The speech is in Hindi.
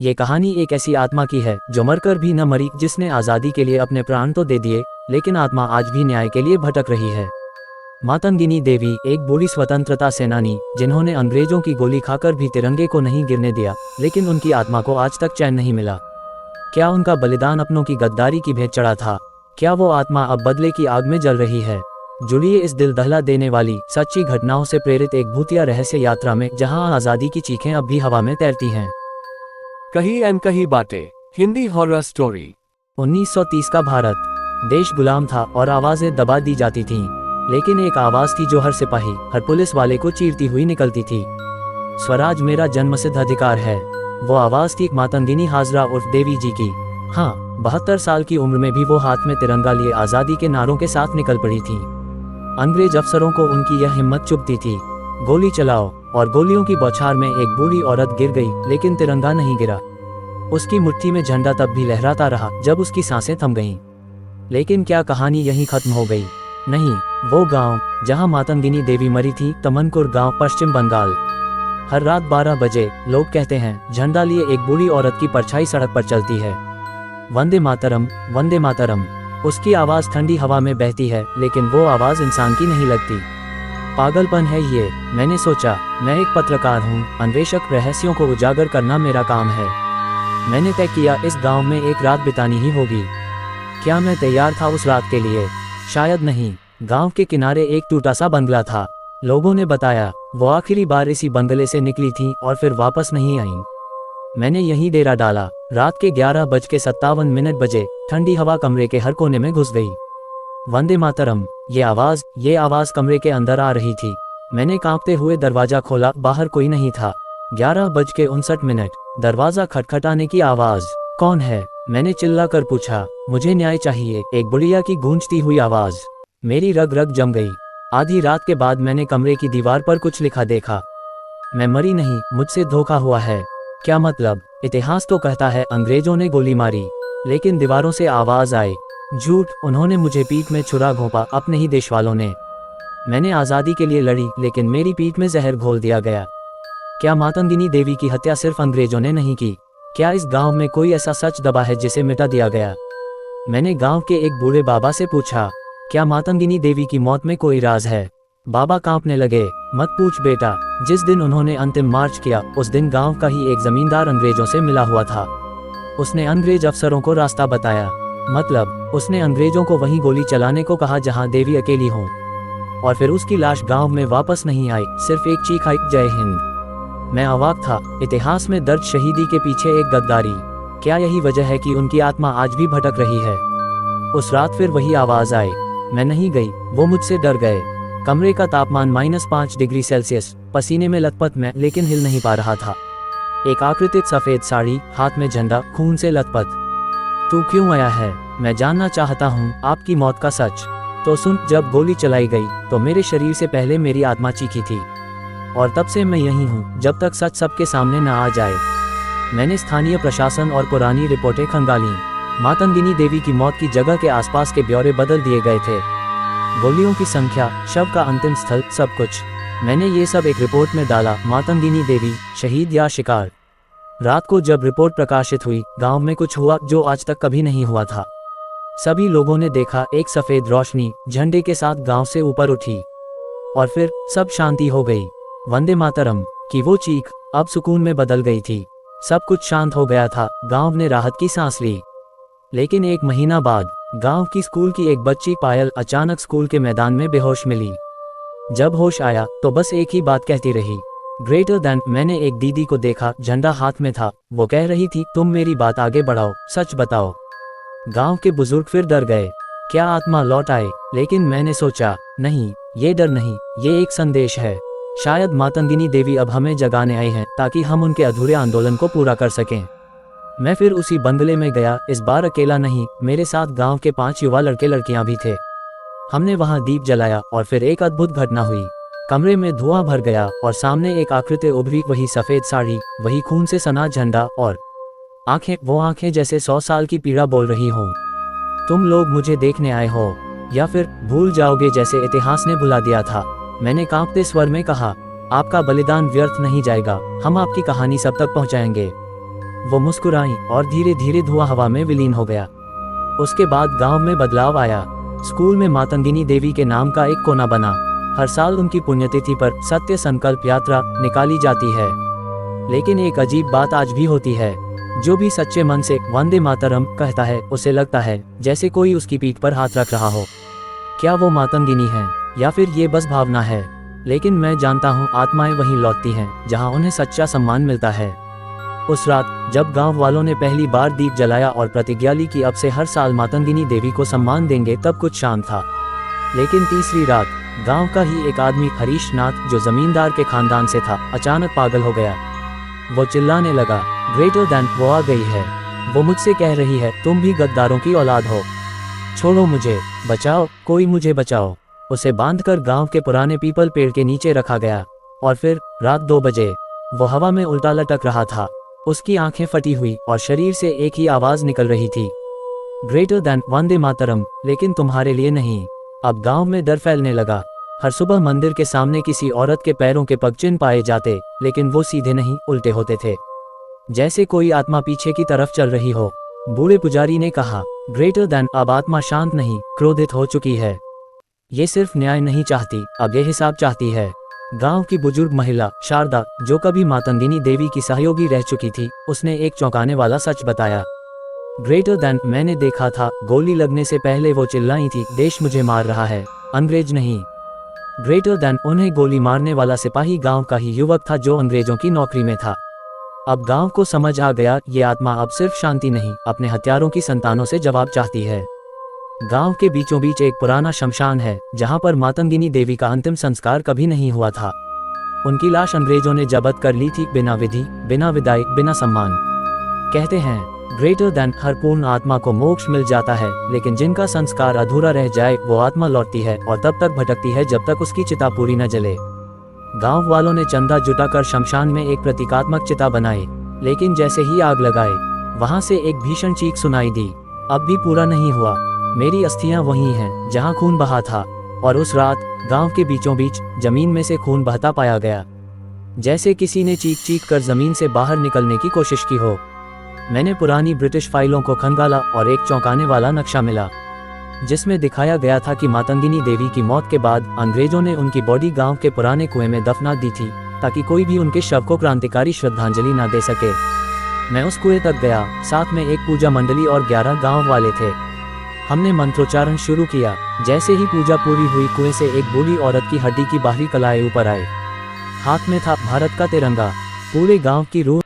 ये कहानी एक ऐसी आत्मा की है जो मरकर भी न मरी, जिसने आज़ादी के लिए अपने प्राण तो दे दिए, लेकिन आत्मा आज भी न्याय के लिए भटक रही है। मातंगिनी देवी एक बूढ़ी स्वतंत्रता सेनानी, जिन्होंने अंग्रेजों की गोली खाकर भी तिरंगे को नहीं गिरने दिया, लेकिन उनकी आत्मा को आज तक चैन नहीं मिला। क्या उनका बलिदान अपनों की गद्दारी की भेंट चढ़ा था? क्या वो आत्मा अब बदले की आग में जल रही है? जुड़िए इस दिल दहला देने वाली सच्ची घटनाओं से प्रेरित एक भूतिया रहस्य यात्रा में, जहां आज़ादी की चीखें अब भी हवा में तैरती हैं। कहीं अनकही बातें, हिंदी हॉरर स्टोरी। 1930 का भारत। देश गुलाम था और आवाज़ें दबा दी जाती थीं, लेकिन एक आवाज़ थी जो हर सिपाही, हर पुलिस वाले को चीरती हुई निकलती थी। स्वराज मेरा जन्मसिद्ध अधिकार है। वो आवाज़ थी मातंगिनी हाजरा उर्फ देवी जी की। हाँ, 72 साल की उम्र में भी वो हाथ में तिरंगा लिए आज़ादी के नारों के साथ निकल पड़ी थी। अंग्रेज अफसरों को उनकी यह हिम्मत चुभती थी। गोली चलाओ, और गोलियों की बौछार में एक बूढ़ी औरत गिर गई, लेकिन तिरंगा नहीं गिरा। उसकी मुट्ठी में झंडा तब भी लहराता रहा जब उसकी सांसें थम गईं। लेकिन क्या कहानी यहीं खत्म हो गई? नहीं, वो गांव जहां मातंगिनी देवी मरी थी, तमनकुर गांव, पश्चिम बंगाल। हर रात 12 बजे लोग कहते हैं, झंडा लिए एक बूढ़ी औरत की परछाई सड़क पर चलती है। वंदे मातरम, वंदे मातरम। उसकी आवाज़ ठंडी हवा में बहती है, लेकिन वो आवाज़ इंसान की नहीं लगती। पागलपन है ये। मैंने सोचा, मैं एक पत्रकार हूँ, अन्वेषक, रहस्यों को उजागर करना मेरा काम है। मैंने तय किया इस गांव में एक रात बितानी ही होगी। क्या मैं तैयार था उस रात के लिए? शायद नहीं। गांव के किनारे एक टूटा सा बंगला था। लोगों ने बताया वो आखिरी बार इसी बंगले से निकली थी और फिर वापस नहीं आईं। मैंने यहीं डेरा डाला। रात के 11:57 बजे ठंडी हवा कमरे के हर कोने में घुस गई। वंदे मातरम, ये आवाज़ कमरे के अंदर आ रही थी। मैंने कांपते हुए दरवाजा खोला, बाहर कोई नहीं था। 11:59, दरवाजा खटखटाने की आवाज़। कौन है? मैंने चिल्लाकर पूछा। मुझे न्याय चाहिए, एक बुढ़िया की गूंजती हुई आवाज़। मेरी रग रग जम गई। आधी रात के बाद मैंने कमरे की दीवार पर कुछ लिखा देखा। मैं मरी नहीं, मुझसे धोखा हुआ है। क्या मतलब? इतिहास तो कहता है अंग्रेजों ने गोली मारी, लेकिन दीवारों से आवाज़ आई। झूठ, उन्होंने मुझे पीठ में छुरा घोंपा, अपने ही देश वालों ने। मैंने आज़ादी के लिए लड़ी, लेकिन मेरी पीठ में जहर घोल दिया गया। क्या मातंगिनी देवी की हत्या सिर्फ अंग्रेजों ने नहीं की? क्या इस गांव में कोई ऐसा सच दबा है जिसे मिटा दिया गया? मैंने गांव के एक बूढ़े बाबा से पूछा, क्या मातंगिनी देवी की मौत में कोई राज है? बाबा कांपने लगे। मत पूछ बेटा। जिस दिन उन्होंने अंतिम मार्च किया, उस दिन गांव का ही एक जमींदार अंग्रेजों से मिला हुआ था। उसने अंग्रेज अफसरों को रास्ता बताया। मतलब, उसने अंग्रेजों को वहीं गोली चलाने को कहा जहां देवी अकेली हो। और फिर उसकी लाश गांव में वापस नहीं आई, सिर्फ एक चीख आई, जय हिंद। मैं अवाक था। इतिहास में दर्ज शहीदी के पीछे एक गद्दारी। क्या यही वजह है कि उनकी आत्मा आज भी भटक रही है? उस रात फिर वही आवाज़ आई। मैं नहीं गई, वो मुझसे डर गए। कमरे का तापमान -5 डिग्री सेल्सियस, पसीने में लथपथ मैं, लेकिन हिल नहीं पा रहा था। एक आकृतित सफ़ेद साड़ी, हाथ में झंडा, खून से लथपथ। तू क्यों आया है? मैं जानना चाहता हूँ आपकी मौत का सच। तो सुन, जब गोली चलाई गई तो मेरे शरीर से पहले मेरी आत्मा चीखी थी, और तब से मैं यही हूँ जब तक सच सबके सामने न आ जाए। मैंने स्थानीय प्रशासन और पुरानी रिपोर्टें खंगाली। मातंगिनी देवी की मौत की जगह के आसपास के ब्यौरे बदल दिए गए थे। गोलियों की संख्या, शव का अंतिम स्थल, सब कुछ। मैंने ये सब एक रिपोर्ट में डाला। मातंगिनी देवी, शहीद या शिकार। रात को जब रिपोर्ट प्रकाशित हुई, गांव में कुछ हुआ जो आज तक कभी नहीं हुआ था। सभी लोगों ने देखा, एक सफ़ेद रोशनी झंडे के साथ गांव से ऊपर उठी, और फिर सब शांति हो गई। वंदे मातरम की वो चीख अब सुकून में बदल गई थी। सब कुछ शांत हो गया था। गांव ने राहत की सांस ली। लेकिन एक महीना बाद गांव की स्कूल की एक बच्ची पायल अचानक स्कूल के मैदान में बेहोश मिली। जब होश आया तो बस एक ही बात कहती रही, ग्रेटर दैन। मैंने एक दीदी को देखा, झंडा हाथ में था। वो कह रही थी, तुम मेरी बात आगे बढ़ाओ, सच बताओ। गांव के बुजुर्ग फिर डर गए, क्या आत्मा लौट आए? लेकिन मैंने सोचा, नहीं, ये डर नहीं, ये एक संदेश है। शायद मातंगिनी देवी अब हमें जगाने आई हैं, ताकि हम उनके अधूरे आंदोलन को पूरा कर सकें। मैं फिर उसी बंगले में गया। इस बार अकेला नहीं, मेरे साथ गांव के 5 युवा लड़के लड़कियां भी थे। हमने वहां दीप जलाया, और फिर एक अद्भुत घटना हुई। कमरे में धुआं भर गया, और सामने एक आकृति उभरी, वही सफ़ेद साड़ी, वही खून से सना झंडा, और आंखें, वो आंखें जैसे 100 साल की पीड़ा बोल रही हों। तुम लोग मुझे देखने आए हो, या फिर भूल जाओगे जैसे इतिहास ने भुला दिया था? मैंने कांपते स्वर में कहा, आपका बलिदान व्यर्थ नहीं जाएगा, हम आपकी कहानी सब तक पहुंचाएंगे। वो मुस्कुराईं और धीरे धीरे धुआं हवा में विलीन हो गया। उसके बाद गांव में बदलाव आया। स्कूल में मातंगिनी देवी के नाम का एक कोना बना। हर साल उनकी पुण्यतिथि पर सत्य संकल्प यात्रा निकाली जाती है। लेकिन एक अजीब बात आज भी होती है। जो भी सच्चे मन से वंदे मातरम कहता है, उसे लगता है जैसे कोई उसकी पीठ पर हाथ रख रहा हो। क्या वो मातंगिनी है या फिर ये बस भावना है? लेकिन मैं जानता हूँ आत्माएं वहीं लौटती हैं जहाँ उन्हें सच्चा सम्मान मिलता है। उस रात जब गांव वालों ने पहली बार दीप जलाया और प्रतिज्ञा ली कि अब से हर साल मातंगिनी देवी को सम्मान देंगे, तब कुछ शांत था। लेकिन तीसरी रात गांव का ही एक आदमी हरीश नाथ, जो जमींदार के खानदान से था, अचानक पागल हो गया। वो चिल्लाने लगा, ग्रेटर देन वो आ गई है। वो मुझसे कह रही है तुम भी गद्दारों की औलाद हो। छोड़ो मुझे, बचाओ, कोई मुझे बचाओ। उसे बांधकर गांव के पुराने पीपल पेड़ के नीचे रखा गया। और फिर रात 2 बजे वो हवा में उल्टा लटक रहा था। उसकी आंखें फटी हुई और शरीर से एक ही आवाज निकल रही थी, ग्रेटर देन वंदे मातरम, लेकिन तुम्हारे लिए नहीं। अब गांव में डर फैलने लगा। हर सुबह मंदिर के सामने किसी औरत के पैरों के पगचिन्ह पाए जाते, लेकिन वो सीधे नहीं, उल्टे होते थे, जैसे कोई आत्मा पीछे की तरफ चल रही हो। बूढ़े पुजारी ने कहा, ग्रेटर देन, अब आत्मा शांत नहीं, क्रोधित हो चुकी है। ये सिर्फ न्याय नहीं चाहती, अब ये हिसाब चाहती है। गांव की बुजुर्ग महिला शारदा, जो कभी मातंगिनी देवी की सहयोगी रह चुकी थी, उसने एक चौंकाने वाला सच बताया। ग्रेटर देन, मैंने देखा था, गोली लगने से पहले वो चिल्लाई थी, देश मुझे मार रहा है, अंग्रेज नहीं। ग्रेटर देन, उन्हें गोली मारने वाला सिपाही गांव का ही युवक था जो अंग्रेजों की नौकरी में था। अब गांव को समझ आ गया, ये आत्मा अब सिर्फ शांति नहीं, अपने हत्यारों की संतानों से जवाब चाहती है। गांव के बीचों बीच एक पुराना शमशान है, जहां पर मातंगिनी देवी का अंतिम संस्कार कभी नहीं हुआ था। उनकी लाश अंग्रेजों ने जब्त कर ली थी, बिना विधि, बिना विदाई, बिना सम्मान। कहते हैं, ग्रेटर देन, हर पूर्ण आत्मा को मोक्ष मिल जाता है, लेकिन जिनका संस्कार अधूरा रह जाए वो आत्मा लौटती है और तब तक भटकती है जब तक उसकी चिता पूरी न जले। गांव वालों ने चंदा जुटाकर शमशान में एक प्रतीकात्मक चिता बनाई, लेकिन जैसे ही आग लगाए, वहां से एक भीषण चीख सुनाई दी, अब भी पूरा नहीं हुआ, मेरी अस्थियां वही हैं जहां खून बहा था। और उस रात गांव के बीचों बीच जमीन में से खून बहता पाया गया, जैसे किसी ने चीख चीख कर जमीन से बाहर निकलने की कोशिश की हो। मैंने पुरानी ब्रिटिश फाइलों को खंगाला और एक चौंकाने वाला नक्शा मिला, जिसमें दिखाया गया था कि मातंगिनी देवी की मौत के बाद अंग्रेजों ने उनकी बॉडी गांव के पुराने कुएं में दफना दी थी, ताकि कोई भी उनके शव को क्रांतिकारी श्रद्धांजलि न दे सके। मैं उस कुएं तक गया, साथ में एक पूजा मंडली और 11 गांव वाले थे। हमने मंत्रोच्चारण शुरू किया। जैसे ही पूजा पूरी हुई, कुएं से एक बूढ़ी औरत की हड्डी की बाहरी कलाई ऊपर आई। हाथ में था भारत का तिरंगा। पूरे गांव की रूह